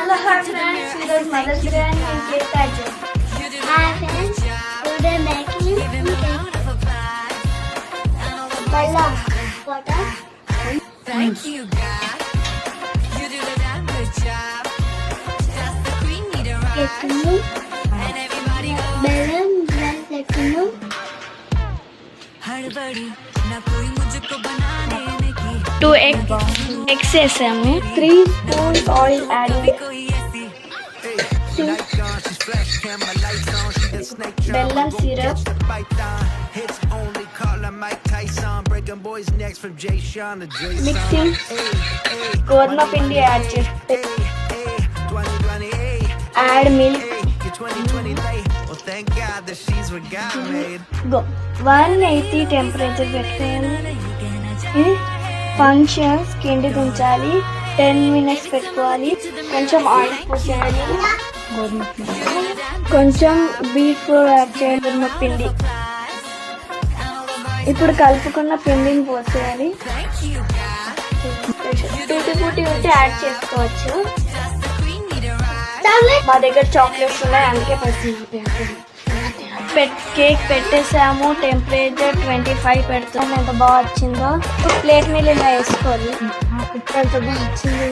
Hello, hi friends. Today's Mother's Day and in cake pageant. Hi friends, today making Bella water. Thank you, God. You do the damn good job. Just the queen need a rock. Ketunu, And everybody go. Bella dress ketunu. हड़बड़ी ना कोई मुझको बनाने की 2 eggs వేసాము. 3 spoons oil added. कोई ऐसी బెల్లం syrup. మిక్సింగ్. గోధుమ పిండి యాడ్ చేస్తే యాడ్ మిల్క్. గో 180 టెంపరేచర్ పెట్టుకోవాలి. ఫంక్షన్స్ కిండి ఉంచాలి. 10 minutes పెట్టుకోవాలి. కొంచెం ఆయిల్ పోసేయాలి. కొంచెం బీట్ ఫ్లోర్ యాడ్ చేయాలి. గోధుమ పిండి. ఇప్పుడు కలుపుకున్న పిండిని పోసేయాలి. టూటీ ఫూటీ ఉంటే యాడ్ చేసుకోవచ్చు. మా దగ్గర చాక్లెట్స్ ఉన్నాయి, అందుకే కేక్ పెట్టేసాము. టెంపరేచర్ 25 పెడతాము. ఎంత బాగా వచ్చిందో ప్లేట్ మీద ఇలా వేసుకోవాలి. ఎంత బాగా వచ్చింది.